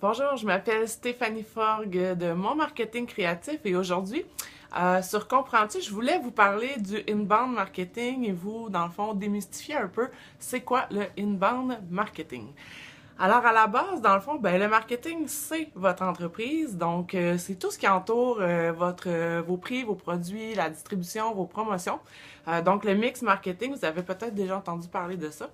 Bonjour, je m'appelle Stéphanie Forgue de Mon Marketing Créatif et aujourd'hui, sur Comprends-tu, je voulais vous parler du inbound marketing et vous, dans le fond, démystifier un peu c'est quoi le inbound marketing. Alors, à la base, dans le fond, ben, le marketing, c'est votre entreprise. Donc, c'est tout ce qui entoure vos prix, vos produits, la distribution, vos promotions. Donc, le mix marketing, vous avez peut-être déjà entendu parler de ça.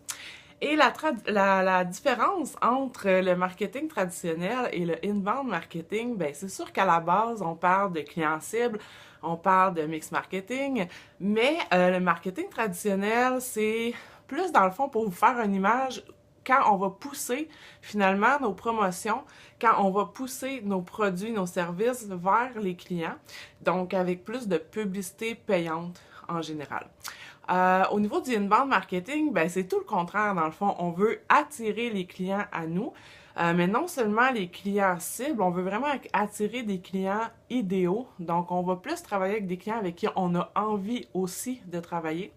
Et la différence entre le marketing traditionnel et le inbound marketing, ben c'est sûr qu'à la base, on parle de clients cibles, on parle de mix marketing, mais le marketing traditionnel, c'est plus dans le fond pour vous faire une image quand on va pousser finalement nos promotions, quand on va pousser nos produits, nos services vers les clients, donc avec plus de publicité payante en général. Au niveau du inbound marketing, ben c'est tout le contraire dans le fond. On veut attirer les clients à nous, mais non seulement les clients cibles, on veut vraiment attirer des clients idéaux. Donc, on va plus travailler avec des clients avec qui on a envie aussi de travailler.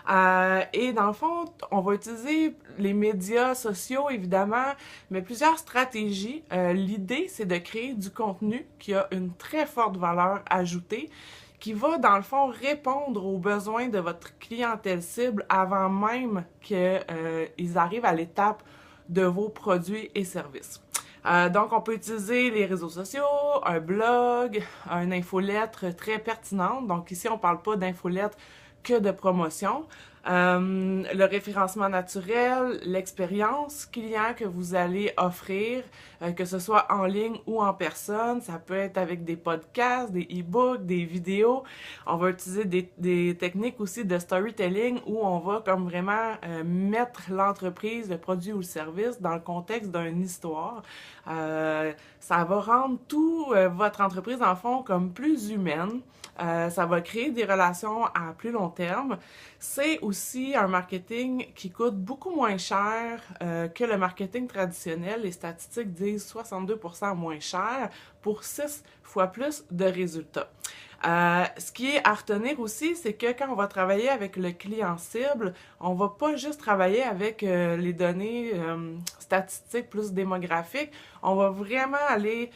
Et dans le fond, on va utiliser les médias sociaux, évidemment, mais plusieurs stratégies. L'idée, c'est de créer du contenu qui a une très forte valeur ajoutée, qui va, dans le fond, répondre aux besoins de votre clientèle cible avant même qu'ils arrivent à l'étape de vos produits et services. Donc, on peut utiliser les réseaux sociaux, un blog, une infolettre très pertinente. Donc, ici, on ne parle pas d'infolettre que de promotion. Le référencement naturel, l'expérience client que vous allez offrir, que ce soit en ligne ou en personne. Ça peut être avec des podcasts, des e-books, des vidéos. On va utiliser des techniques aussi de storytelling où on va comme vraiment mettre l'entreprise, le produit ou le service dans le contexte d'une histoire. Ça va rendre tout votre entreprise, en fond, comme plus humaine. Ça va créer des relations à plus long terme. C'est aussi un marketing qui coûte beaucoup moins cher que le marketing traditionnel. Les statistiques disent 62% moins cher pour 6 fois plus de résultats. Ce qui est à retenir aussi, c'est que quand on va travailler avec le client cible, on va pas juste travailler avec les données statistiques plus démographiques, on va vraiment aller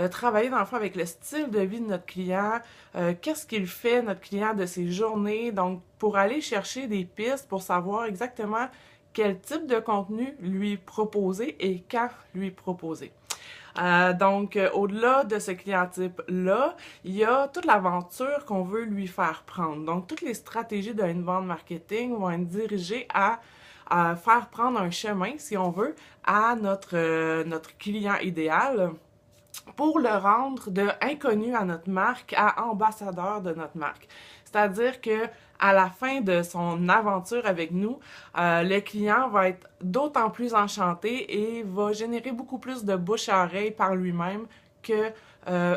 travailler dans le fond avec le style de vie de notre client, qu'est-ce qu'il fait notre client de ses journées, donc pour aller chercher des pistes pour savoir exactement quel type de contenu lui proposer et quand lui proposer. Donc, au-delà de ce client type-là, il y a toute l'aventure qu'on veut lui faire prendre. Donc, toutes les stratégies de inbound marketing vont être dirigées à faire prendre un chemin, si on veut, à notre client idéal pour le rendre de inconnu à notre marque à ambassadeur de notre marque. C'est-à-dire que à la fin de son aventure avec nous, le client va être d'autant plus enchanté et va générer beaucoup plus de bouche à oreille par lui-même que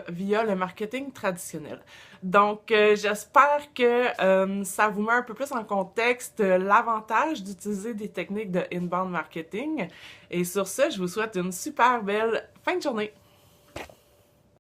via le marketing traditionnel. Donc, j'espère que ça vous met un peu plus en contexte l'avantage d'utiliser des techniques de inbound marketing. Et sur ce, je vous souhaite une super belle fin de journée.